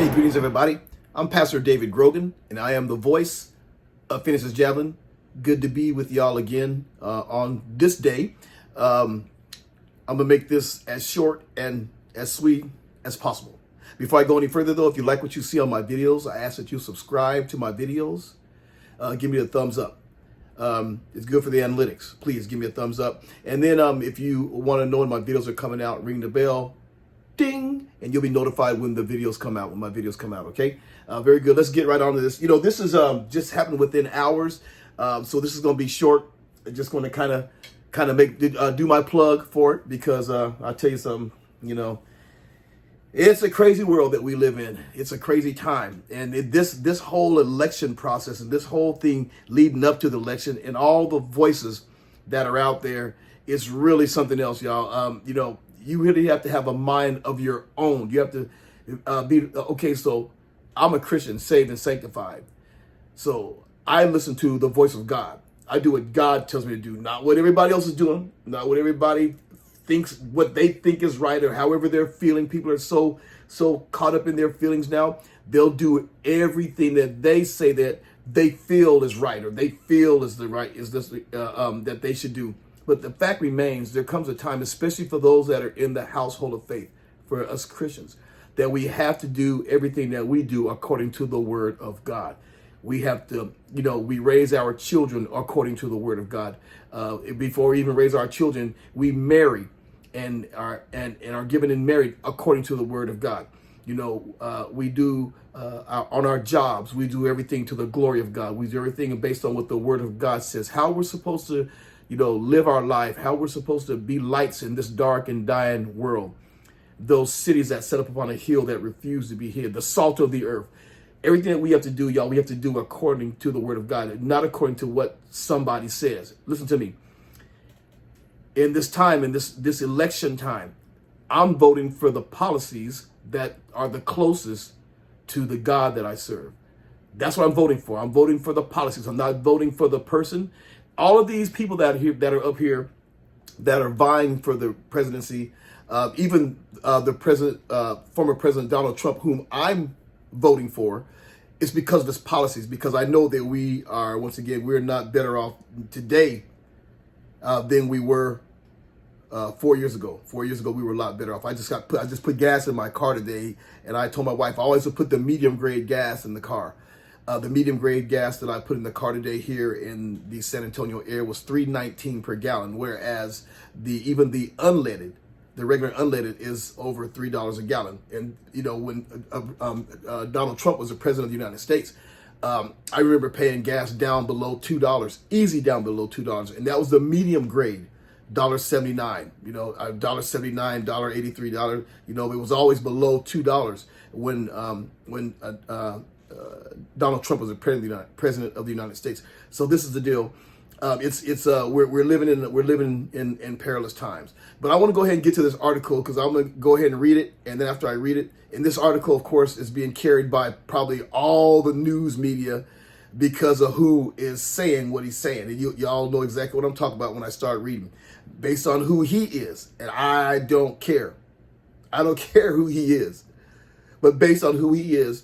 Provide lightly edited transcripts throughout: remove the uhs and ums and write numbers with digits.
Hey, greetings, everybody. I'm Pastor David Grogan, and I am the voice of Phoenix's Javelin. Good to be with y'all again on this day. I'm going to make this as short and as sweet as possible. Before I go any further, though, if you like what you see on my videos, I ask that you subscribe to my videos. Give me a thumbs up. It's good for the analytics. Please give me a thumbs up. And then if you want to know when my videos are coming out, ring the bell. Ding, and you'll be notified when the videos come out, when my videos come out, okay? Very good. Let's get right on to this. You know, this is just happened within hours, so this is going to be short. I'm just going to kind of make do my plug for it because I'll tell you something, you know, it's a crazy world that we live in. It's a crazy time, and this whole election process and this whole thing leading up to the election and all the voices that are out there, it's really something else, y'all. You know, you really have to have a mind of your own. You have to be, okay, so I'm a Christian, saved and sanctified. So I listen to the voice of God. I do what God tells me to do, not what everybody else is doing, not what everybody thinks, what they think is right or however they're feeling. People are so caught up in their feelings now. They'll do everything that they say that they feel is right or they feel is the right, that they should do. But the fact remains, there comes a time, especially for those that are in the household of faith, for us Christians, that we have to do everything that we do according to the word of God. We have to, you know, we raise our children according to the word of God. Before we even raise our children, we marry and are given and married according to the word of God. You know, we do on our jobs, we do everything to the glory of God. We do everything based on what the word of God says, how we're supposed to, you know, live our life, how we're supposed to be lights in this dark and dying world. Those cities that set up upon a hill that refuse to be hid, the salt of the earth. Everything that we have to do, y'all, we have to do according to the word of God, not according to what somebody says. Listen to me. In this time, in this election time, I'm voting for the policies that are the closest to the God that I serve. That's what I'm voting for. I'm voting for the policies. I'm not voting for the person. All of these people that are here, that are up here, that are vying for the presidency, even the former President Donald Trump, whom I'm voting for, is because of his policies. Because I know that we are, once again, we're not better off today than we were 4 years ago. 4 years ago, we were a lot better off. I just put gas in my car today, and I told my wife I always would put the medium grade gas in the car. The medium grade gas that I put in the car today here in the San Antonio area was $3.19 per gallon, whereas even the unleaded, the regular unleaded, is over $3 a gallon. And you know, when Donald Trump was the president of the United States, I remember paying gas down below $2, easy down below $2, and that was the medium grade, $1.79. You know, $1.79, $1.83. You know, it was always below $2 when Donald Trump was the president of the United States. So this is the deal. We're living in perilous times. But I want to go ahead and get to this article because I'm going to go ahead and read it. And then after I read it, and this article, of course, is being carried by probably all the news media because of who is saying what he's saying. And y'all know exactly what I'm talking about when I start reading. Based on who he is. And I don't care. I don't care who he is. But based on who he is,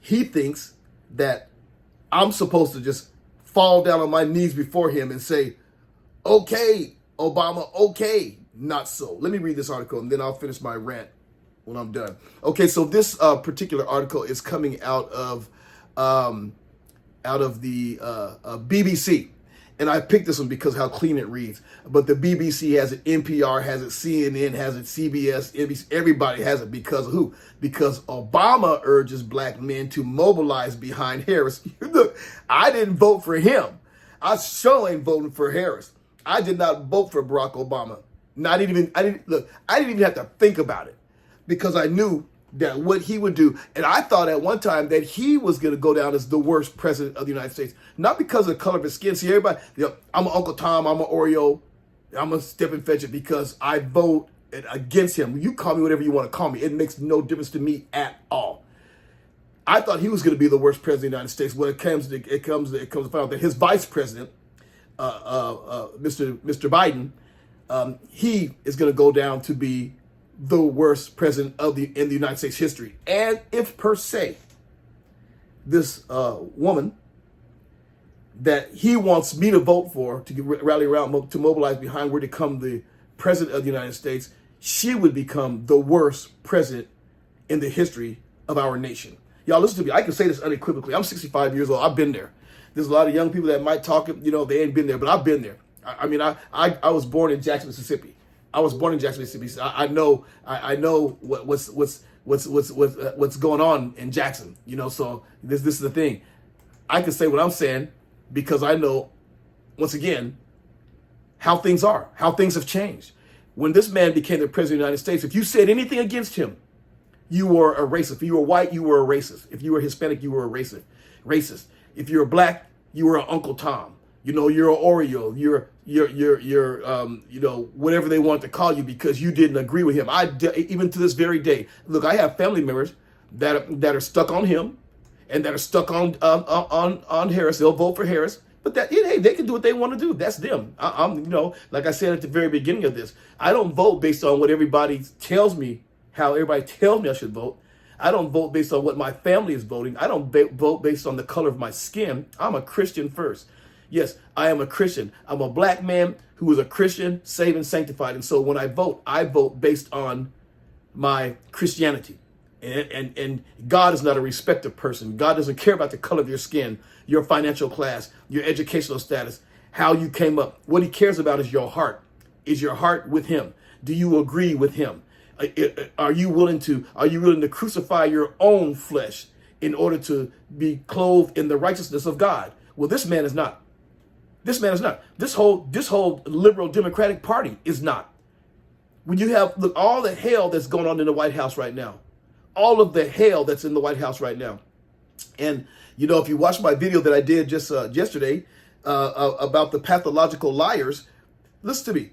he thinks that I'm supposed to just fall down on my knees before him and say, okay, Obama, okay. Not so. Let me read this article and then I'll finish my rant when I'm done. Okay, so this particular article is coming out of the BBC. And I picked this one because how clean it reads. But the BBC has it, NPR has it, CNN has it, CBS, NBC, everybody has it because of who? Because Obama urges black men to mobilize behind Harris. Look, I didn't vote for him. I sure ain't voting for Harris. I did not vote for Barack Obama. I didn't even have to think about it because I knew that what he would do. And I thought at one time that he was going to go down as the worst president of the United States. Not because of the color of his skin. See, everybody, you know, I'm an Uncle Tom, I'm an Oreo, I'm a step and fetch it because I vote against him. You call me whatever you want to call me. It makes no difference to me at all. I thought he was going to be the worst president of the United States. When it comes to find out that his vice president, Mr. Biden, he is going to go down to be the worst president in the United States history. And if per se, this woman that he wants me to vote for, to rally around, to mobilize behind, were to become the president of the United States, she would become the worst president in the history of our nation. Y'all listen to me. I can say this unequivocally. I'm 65 years old. I've been there. There's a lot of young people that might talk, they ain't been there, but I've been there. I was born in Jackson, Mississippi. So I know what's going on in Jackson. So this is the thing. I can say what I'm saying because I know, once again, how things are, how things have changed. When this man became the president of the United States, if you said anything against him, you were a racist. If you were white, you were a racist. If you were Hispanic, you were a racist. If you're black, you were an Uncle Tom. You're an Oreo. You're whatever they want to call you because you didn't agree with him. Even to this very day, look, I have family members that are stuck on him and that are stuck on Harris. They'll vote for Harris, but hey, they can do what they want to do. That's them. Like I said at the very beginning of this, I don't vote based on what everybody tells me, how everybody tells me I should vote. I don't vote based on what my family is voting. I don't vote based on the color of my skin. I'm a Christian first. Yes, I am a Christian. I'm a black man who is a Christian, saved and sanctified. And so when I vote based on my Christianity. And God is not a respecter person. God doesn't care about the color of your skin, your financial class, your educational status, how you came up. What he cares about is your heart. Is your heart with him? Do you agree with him? Are you willing to crucify your own flesh in order to be clothed in the righteousness of God? Well, this man is not. This man is not. This whole liberal Democratic Party is not. When you have, look, all the hell that's going on in the White House right now, all of the hell that's in the White House right now. And, if you watch my video that I did just yesterday about the pathological liars, listen to me.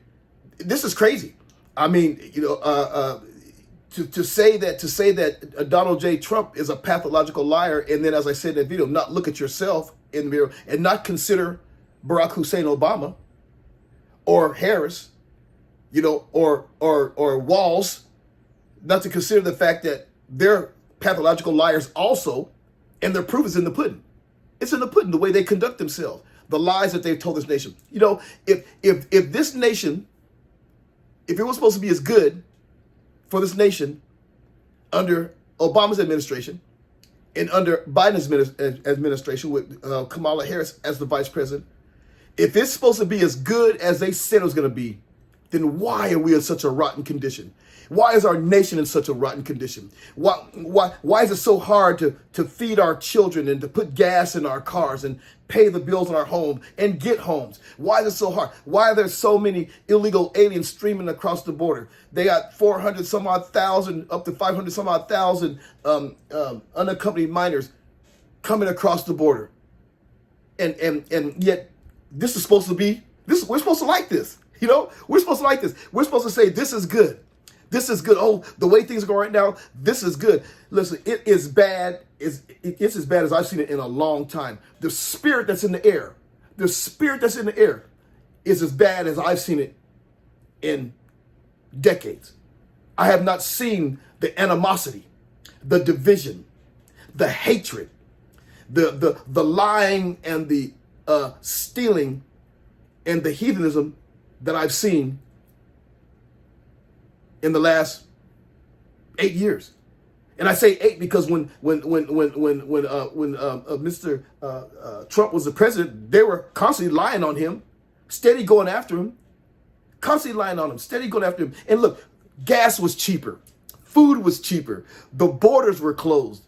This is crazy. I mean, to say that Donald J. Trump is a pathological liar, and then, as I said in that video, not look at yourself in the mirror and not consider Barack Hussein Obama or Harris, or Walls, not to consider the fact that they're pathological liars also, and their proof is in the pudding. It's in the pudding, the way they conduct themselves, the lies that they've told this nation. If this nation, if it was supposed to be as good for this nation under Obama's administration and under Biden's administration with Kamala Harris as the vice president, if it's supposed to be as good as they said it was going to be, then why are we in such a rotten condition? Why is our nation in such a rotten condition? Why is it so hard to feed our children and to put gas in our cars and pay the bills in our home and get homes? Why is it so hard? Why are there so many illegal aliens streaming across the border? They got 400 some odd thousand, up to 500 some odd thousand unaccompanied minors coming across the border. And yet this is supposed to be, we're supposed to like this. We're supposed to like this. We're supposed to say, this is good. This is good. Oh, the way things are going right now, this is good. Listen, it is bad. It's as bad as I've seen it in a long time. The spirit that's in the air is as bad as I've seen it in decades. I have not seen the animosity, the division, the hatred, the lying and the stealing and the heathenism that I've seen in the last 8 years. And I say 8 because when Mr. Trump was the president, they were constantly lying on him, steady going after him, steady going after him. And look, gas was cheaper, food was cheaper, the borders were closed.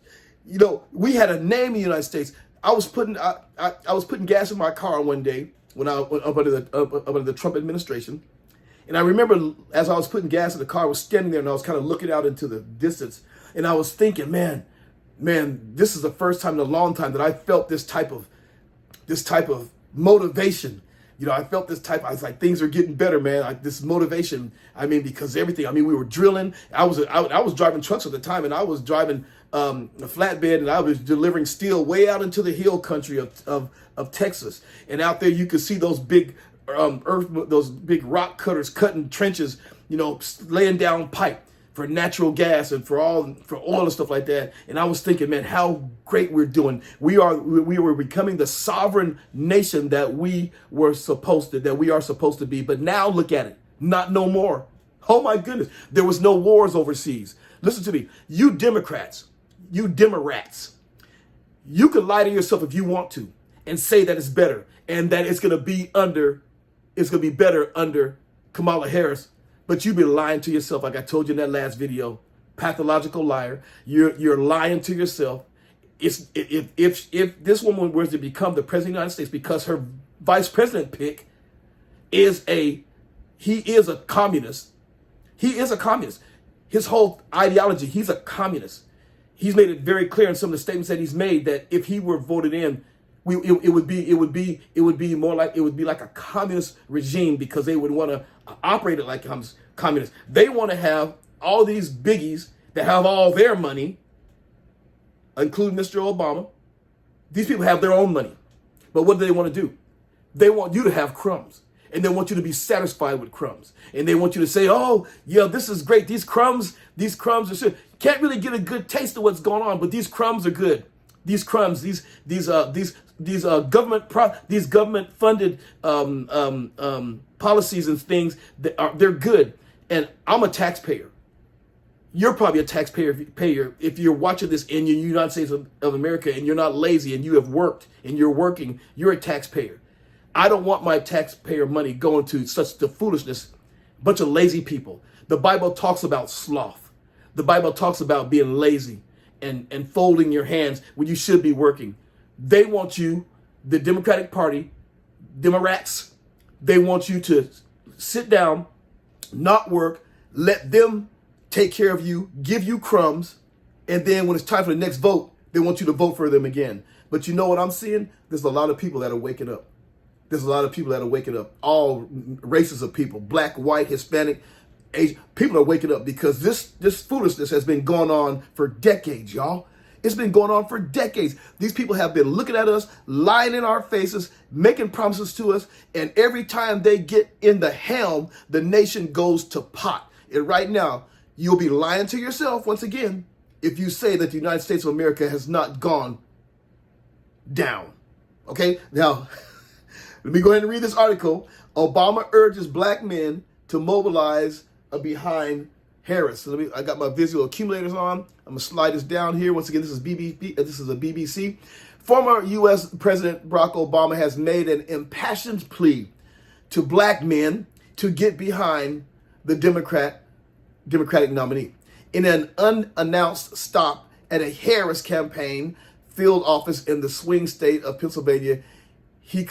We had a name in the United States. I was putting gas in my car one day when I went up under the Trump administration. And I remember as I was putting gas in the car, I was standing there and I was kind of looking out into the distance. And I was thinking, man, this is the first time in a long time that I felt this type of motivation. I felt this type, I was like, things are getting better, man. This motivation, because everything, we were drilling. I was driving trucks at the time, and I was driving a flatbed, and I was delivering steel way out into the hill country of Texas. And out there you could see those big those big rock cutters cutting trenches, laying down pipe for natural gas and for oil and stuff like that. And I was thinking, man, how great we're doing. We were becoming the sovereign nation that we are supposed to be. But now look at it, not no more. Oh my goodness, there was no wars overseas. Listen to me, you Democrats, you Demorats, you can lie to yourself if you want to and say that it's better and that it's going to be better under Kamala Harris. But you've been lying to yourself, like I told you in that last video. Pathological liar. You're lying to yourself. If this woman were to become the president of the United States because her vice president pick he is a communist. He is a communist. His whole ideology, he's a communist. He's made it very clear in some of the statements that he's made that if he were voted in, it would be like a communist regime, because they would want to operate it like communists. They want to have all these biggies that have all their money, including Mr. Obama. These people have their own money. But what do they want to do? They want you to have crumbs. And they want you to be satisfied with crumbs. And they want you to say, oh, yeah, this is great. These crumbs are good. Can't really get a good taste of what's going on, but these crumbs are good. These crumbs, these government funded policies and things, they're good. And I'm a taxpayer. You're probably a taxpayer if you're watching this in the United States of America and you're not lazy and you have worked and you're working, you're a taxpayer. I don't want my taxpayer money going to such the foolishness, bunch of lazy people. The Bible talks about sloth. The Bible talks about being lazy and folding your hands when you should be working. They want you, the Democratic Party, Democrats, they want you to sit down, not work, let them take care of you, give you crumbs, and then when it's time for the next vote, they want you to vote for them again. But you know what I'm seeing? There's a lot of people that are waking up. There's a lot of people that are waking up, all races of people, black, white, Hispanic, Asian. People are waking up because this foolishness has been going on for decades, y'all. It's been going on for decades. These people have been looking at us, lying in our faces, making promises to us, and every time they get in the helm, the nation goes to pot. And right now, you'll be lying to yourself once again if you say that the United States of America has not gone down. Okay? Now, let me go ahead and read this article. Obama urges black men to mobilize behind Harris. So I got my visual accumulators on. I'm gonna slide this down here. Once again, this is a BBC. Former U.S. President Barack Obama has made an impassioned plea to black men to get behind the Democratic nominee. In an unannounced stop at a Harris campaign field office in the swing state of Pennsylvania, he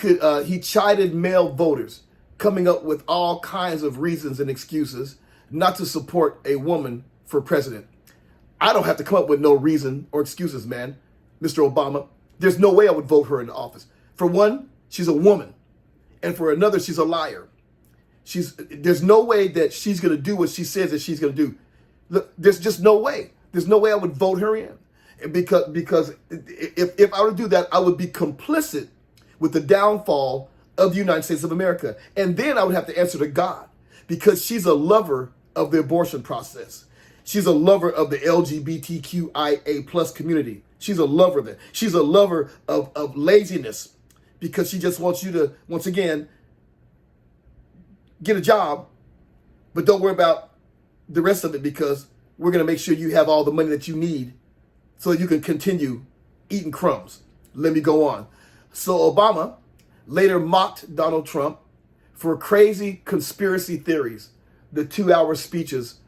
chided male voters, coming up with all kinds of reasons and excuses not to support a woman for president. I don't have to come up with no reason or excuses, man. Mr. Obama, there's no way I would vote her into office. For one, she's a woman. And for another, she's a liar. There's no way that she's going to do what she says that she's going to do. Look, there's just no way. There's no way I would vote her in. Because if I were to do that, I would be complicit with the downfall of the United States of America. And then I would have to answer to God, because she's a lover of the abortion process. She's a lover of the LGBTQIA plus community. She's a lover of that. She's a lover of laziness, because she just wants you to, once again, get a job, but don't worry about the rest of it, because we're going to make sure you have all the money that you need so you can continue eating crumbs. Let me go on. So Obama later mocked Donald Trump for crazy conspiracy theories. The 2-hour speeches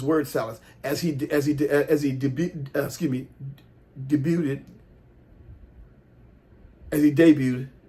word salads as he debuted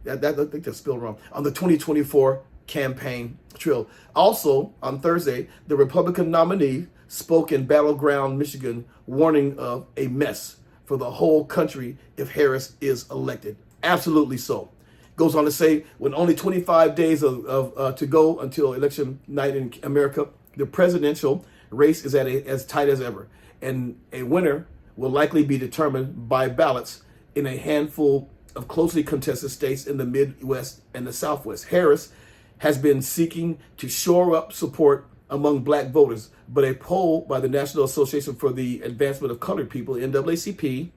I think that's spelled wrong, on the 2024 campaign trail. Also on Thursday, the Republican nominee spoke in Battleground, Michigan, warning of a mess for the whole country if Harris is elected. Absolutely so. Goes on to say, when only 25 days to go until election night in America, the presidential race is as tight as ever, and a winner will likely be determined by ballots in a handful of closely contested states in the Midwest and the Southwest. Harris has been seeking to shore up support among black voters, but a poll by the National Association for the Advancement of Colored People, NAACP,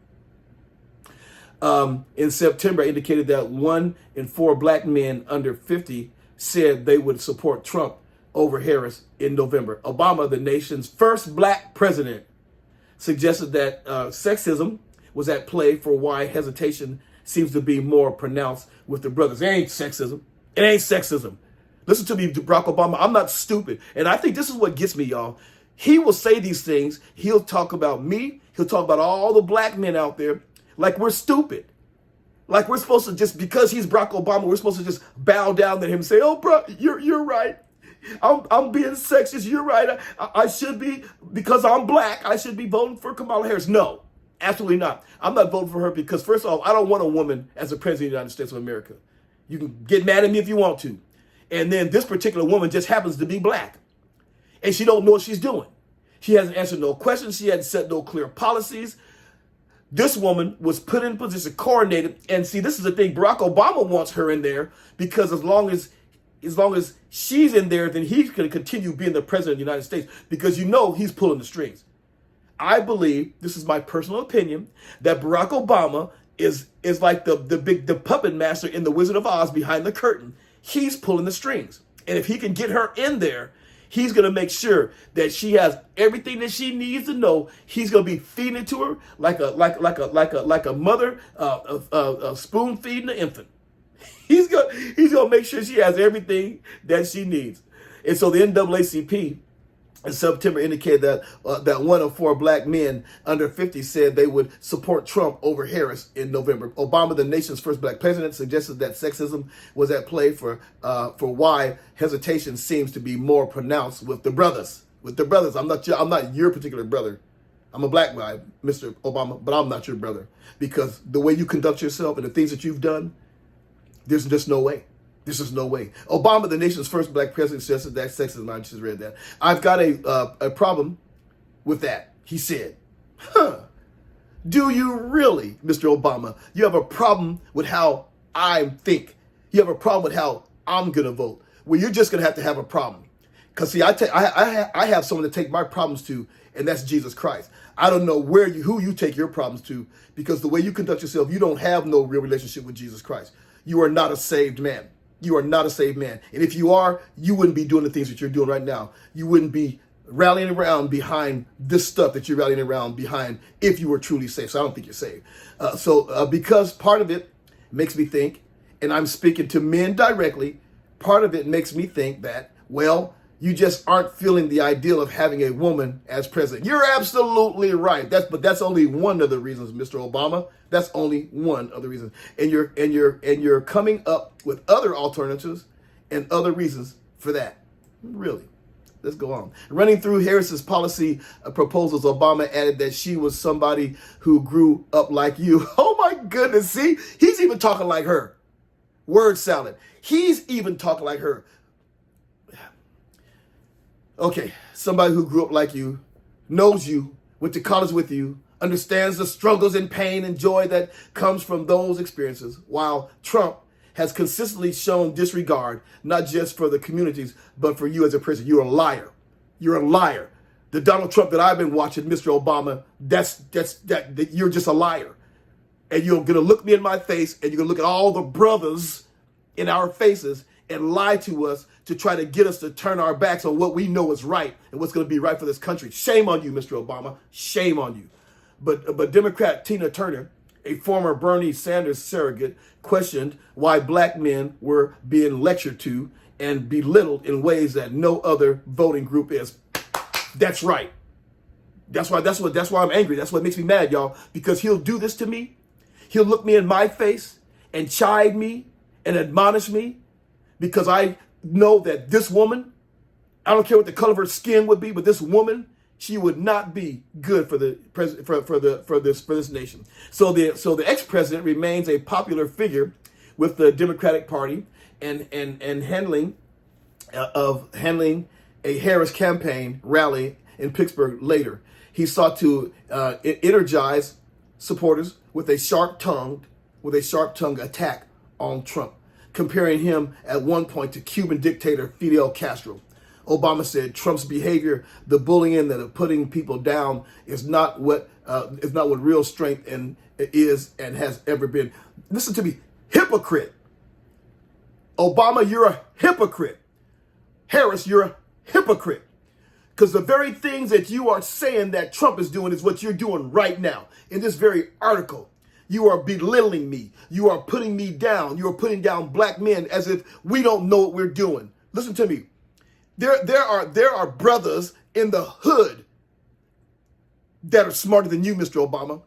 in September indicated that 1 in 4 black men under 50 said they would support Trump over Harris in November. Obama, the nation's first black president, suggested that sexism was at play for why hesitation seems to be more pronounced with the brothers. It ain't sexism. It ain't sexism. Listen to me, Barack Obama. I'm not stupid. And I think this is what gets me, y'all. He will say these things. He'll talk about me. He'll talk about all the black men out there like we're stupid. Like we're supposed to just, because he's Barack Obama, we're supposed to just bow down to him and say, oh, bro, you're right. I'm being sexist. You're right. I should be, because I'm black, I should be voting for Kamala Harris. No, absolutely not. I'm not voting for her because, first of all, I don't want a woman as the president of the United States of America. You can get mad at me if you want to. And then this particular woman just happens to be black. And she don't know what she's doing. She hasn't answered no questions. She hasn't set no clear policies. This woman was put in position, coordinated. And see, this is the thing. Barack Obama wants her in there because as long as she's in there, then he's going to continue being the president of the United States because he's pulling the strings. I believe, this is my personal opinion, that Barack Obama is like the puppet master in The Wizard of Oz behind the curtain. He's pulling the strings. And if he can get her in there, he's going to make sure that she has everything that she needs to know. He's going to be feeding it to her like a mother spoon feeding an infant. He's gonna make sure she has everything that she needs. And so the NAACP in September indicated that 1 of 4 black men under 50 said they would support Trump over Harris in November. Obama, the nation's first black president, suggested that sexism was at play for why hesitation seems to be more pronounced with the brothers. I'm not your particular brother. I'm a black guy, Mr. Obama, but I'm not your brother because the way you conduct yourself and the things that you've done, there's just no way. This is no way. Obama, the nation's first black president, suggested that sexism. I just read that. I've got a problem with that, he said. Do you really, Mr. Obama? You have a problem with how I think. You have a problem with how I'm going to vote. Well, you're just going to have a problem. Because, see, I have someone to take my problems to, and that's Jesus Christ. I don't know who you take your problems to, because the way you conduct yourself, you don't have no real relationship with Jesus Christ. You are not a saved man. You are not a saved man. And if you are, you wouldn't be doing the things that you're doing right now. You wouldn't be rallying around behind this stuff that you're rallying around behind if you were truly saved. So I don't think you're saved. Because part of it makes me think, and I'm speaking to men directly, part of it makes me think that, well, you just aren't feeling the ideal of having a woman as president. You're absolutely right. But that's only one of the reasons, Mr. Obama. That's only one of the reasons. And you're coming up with other alternatives and other reasons for that. Really. Let's go on. Running through Harris's policy proposals, Obama added that she was somebody who grew up like you. Oh my goodness. See, he's even talking like her. Word salad. He's even talking like her. Okay, somebody who grew up like you, knows you, went to college with you, understands the struggles and pain and joy that comes from those experiences, while Trump has consistently shown disregard, not just for the communities, but for you as a person. You're a liar. You're a liar. The Donald Trump that I've been watching, Mr. Obama, you're just a liar. And you're going to look me in my face, and you're going to look at all the brothers in our faces and lie to us to try to get us to turn our backs on what we know is right and what's going to be right for this country. Shame on you, Mr. Obama. Shame on you. But Democrat Tina Turner, a former Bernie Sanders surrogate, questioned why black men were being lectured to and belittled in ways that no other voting group is. That's right. That's why I'm angry. That's what makes me mad, y'all, because he'll do this to me. He'll look me in my face and chide me and admonish me because I know that this woman, I don't care what the color of her skin would be, but this woman, she would not be good for the for this nation. So the ex-president remains a popular figure with the Democratic Party and handling a Harris campaign rally in Pittsburgh later. He sought to energize supporters with a sharp-tongued attack on Trump, comparing him at one point to Cuban dictator Fidel Castro. Obama said Trump's behavior, the bullying that of putting people down, is not what real strength is and has ever been. Listen to me, hypocrite. Obama, you're a hypocrite. Harris, you're a hypocrite. Because the very things that you are saying that Trump is doing is what you're doing right now. In this very article, you are belittling me. You are putting me down. You are putting down black men as if we don't know what we're doing. Listen to me. There are brothers in the hood that are smarter than you, Mr. Obama.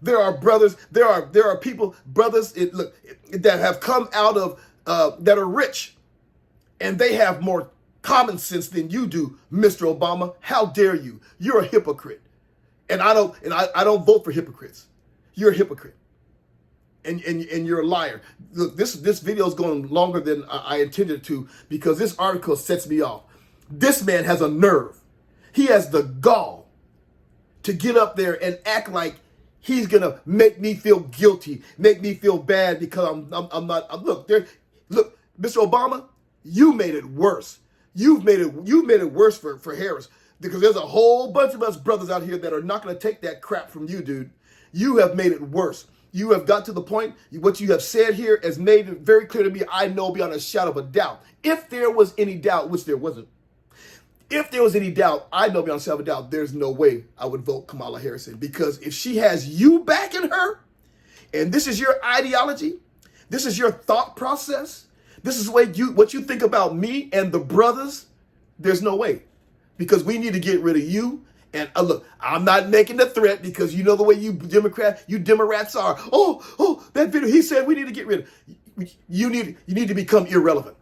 There are brothers. There are people, brothers, that have come out of that are rich, and they have more common sense than you do, Mr. Obama. How dare you? You're a hypocrite. And I don't vote for hypocrites. You're a hypocrite. And you're a liar. Look, this video is going longer than I intended to because this article sets me off. This man has a nerve. He has the gall to get up there and act like he's gonna make me feel guilty, make me feel bad because I'm not. Look, Mr. Obama, you made it worse. You've made it worse for Harris because there's a whole bunch of us brothers out here that are not going to take that crap from you, dude. You have made it worse. You have got to the point, what you have said here has made it very clear to me, I know beyond a shadow of a doubt. If there was any doubt, which there wasn't, if there was any doubt, I know beyond a shadow of a doubt, there's no way I would vote Kamala Harris in. Because if she has you backing her, and this is your ideology, this is your thought process, this is what you think about me and the brothers, there's no way. Because we need to get rid of you. And look, I'm not making a threat because you know the way you Democrats are. Oh, that video, he said we need to get rid of. You need to become irrelevant.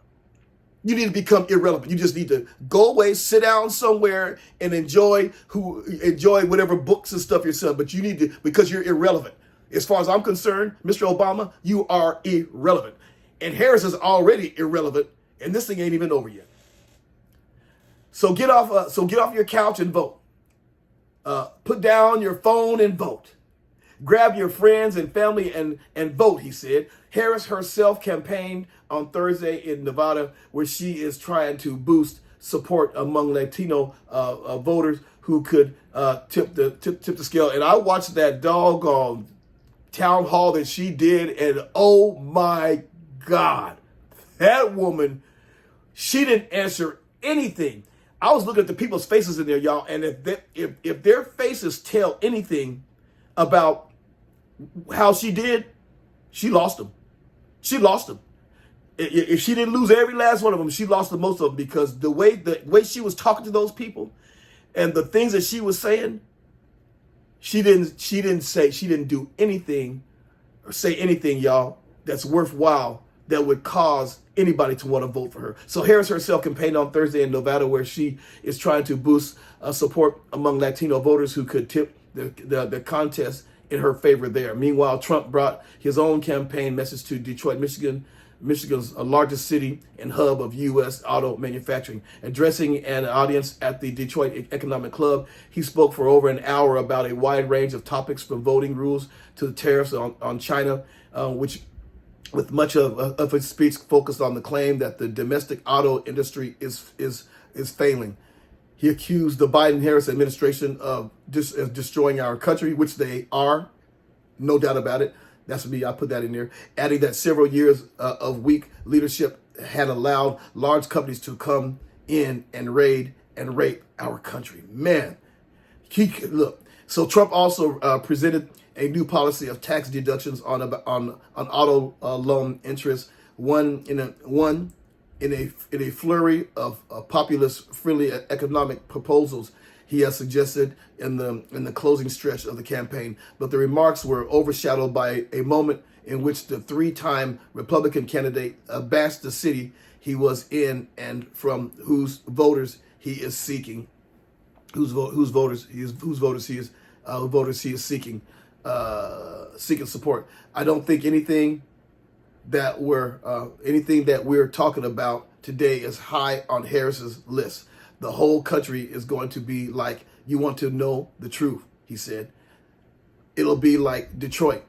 You need to become irrelevant. You just need to go away, sit down somewhere, and enjoy whatever books and stuff you're selling. But you need to, because you're irrelevant. As far as I'm concerned, Mr. Obama, you are irrelevant. And Harris is already irrelevant, and this thing ain't even over yet. So get off your couch and vote. Put down your phone and vote. Grab your friends and family and vote, he said. Harris herself campaigned on Thursday in Nevada, where she is trying to boost support among Latino voters who could tip the scale. And I watched that doggone town hall that she did, and oh my God, that woman, she didn't answer anything. I was looking at the people's faces in there, y'all, and if their faces tell anything about how she did, she lost them. She lost them. If she didn't lose every last one of them, she lost the most of them because the way she was talking to those people and the things that she was saying, she didn't do anything or say anything, y'all, that's worthwhile that would cause anybody to want to vote for her. So Harris herself campaigned on Thursday in Nevada, where she is trying to boost support among Latino voters who could tip the contest in her favor there. Meanwhile, Trump brought his own campaign message to Detroit, Michigan's largest city and hub of U.S. auto manufacturing. Addressing an audience at the Detroit Economic Club, he spoke for over an hour about a wide range of topics from voting rules to the tariffs on China, with much of his speech focused on the claim that the domestic auto industry is failing. He accused the Biden-Harris administration of destroying our country, which they are, no doubt about it. That's me, I put that in there. Adding that several years of weak leadership had allowed large companies to come in and raid and rape our country. Man, look. So Trump also presented a new policy of tax deductions on auto loan interest. One in a flurry of populist-friendly economic proposals he has suggested in the closing stretch of the campaign. But the remarks were overshadowed by a moment in which the three-time Republican candidate bashed the city he was in and from whose voters he is seeking, whose voters he is seeking support. I don't think anything that we're talking about today is high on Harris's list. The whole country is going to be like, you want to know the truth, he said. It'll be like Detroit.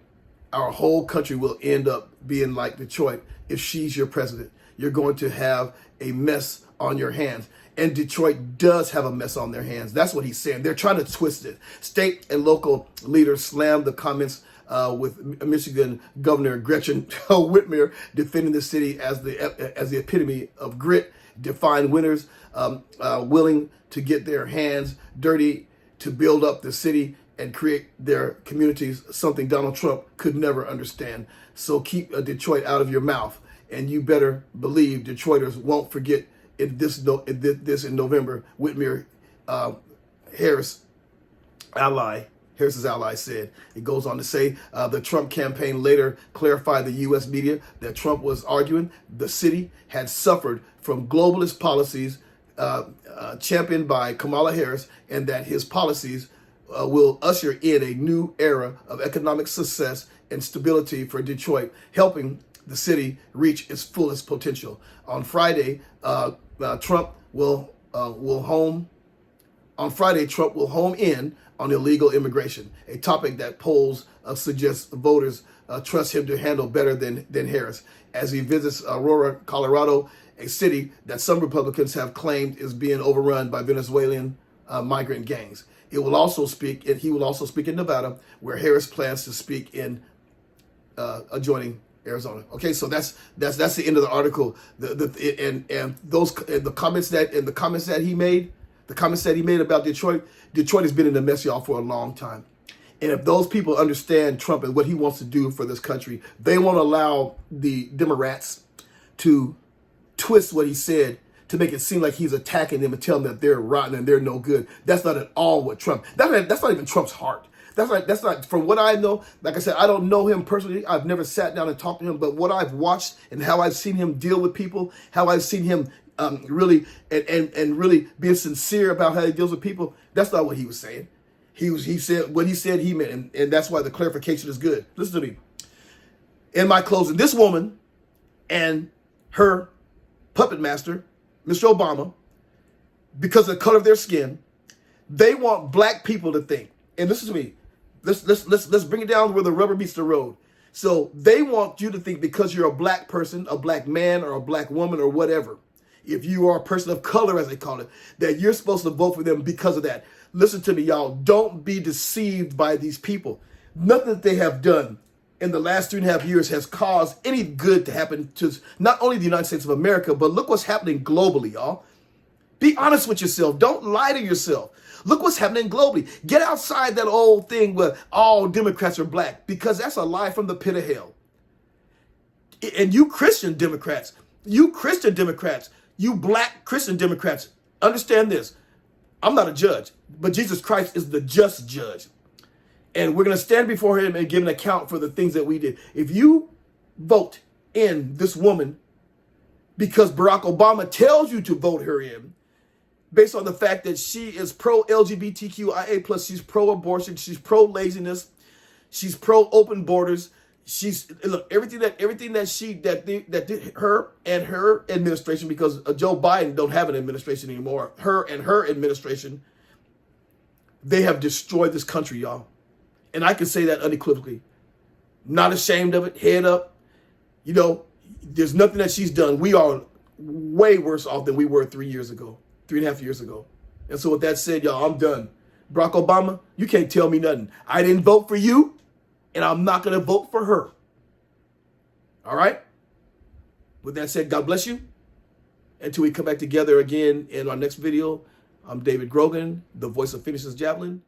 Our whole country will end up being like Detroit if she's your president. You're going to have a mess on your hands. And Detroit does have a mess on their hands. That's what he's saying. They're trying to twist it. State and local leaders slammed the comments with Michigan Governor Gretchen Whitmer defending the city as the epitome of grit, defined winners willing to get their hands dirty to build up the city and create their communities, something Donald Trump could never understand. So keep Detroit out of your mouth, and you better believe Detroiters won't forget this in November. Whitmer, Harris's ally said. It goes on to say the Trump campaign later clarified the U.S. media that Trump was arguing the city had suffered from globalist policies championed by Kamala Harris, and that his policies will usher in a new era of economic success and stability for Detroit, helping the city reach its fullest potential. On Friday, Trump will home in on illegal immigration, a topic that polls suggest voters trust him to handle better than Harris, as he visits Aurora, Colorado, a city that some Republicans have claimed is being overrun by Venezuelan migrant gangs. He will also speak in Nevada, where Harris plans to speak in adjoining Arizona. Okay, so that's the end of the article. The comments that he made about Detroit has been in a mess, y'all, for a long time. And if those people understand Trump and what he wants to do for this country, they won't allow the Democrats to twist what he said to make it seem like he's attacking them and telling them that they're rotten and they're no good. That's not at all what Trump. That's not even Trump's heart. That's not, from what I know, like I said, I don't know him personally. I've never sat down and talked to him, but what I've watched and how I've seen him deal with people, how I've seen him really really being sincere about how he deals with people, that's not what he was saying. He said what he said he meant, and that's why the clarification is good. Listen to me. In my closing, this woman and her puppet master, Mr. Obama, because of the color of their skin, they want black people to think, and listen to me, let's bring it down where the rubber meets the road. So they want you to think, because you're a black person, a black man, or a black woman, or whatever, if you are a person of color, as they call it, that you're supposed to vote for them because of that. Listen to me, y'all. Don't be deceived by these people. Nothing that they have done in the last 3.5 years has caused any good to happen to not only the United States of America, but look what's happening globally, y'all. Be honest with yourself. Don't lie to yourself. Look what's happening globally. Get outside that old thing where all Democrats are black, because that's a lie from the pit of hell. And you Christian Democrats, you black Christian Democrats, understand this. I'm not a judge, but Jesus Christ is the just judge. And we're going to stand before him and give an account for the things that we did. If you vote in this woman because Barack Obama tells you to vote her in, based on the fact that she is pro-LGBTQIA+, she's pro-abortion, she's pro-laziness, she's pro-open borders, everything that her and her administration, because Joe Biden don't have an administration anymore, her and her administration, they have destroyed this country, y'all. And I can say that unequivocally. Not ashamed of it, head up. You know, there's nothing that she's done. We are way worse off than we were 3 years ago, 3.5 years ago. And so with that said, y'all, I'm done. Barack Obama, you can't tell me nothing. I didn't vote for you, and I'm not going to vote for her. All right? With that said, God bless you. Until we come back together again in our next video, I'm David Grogan, the voice of Finishes Javelin.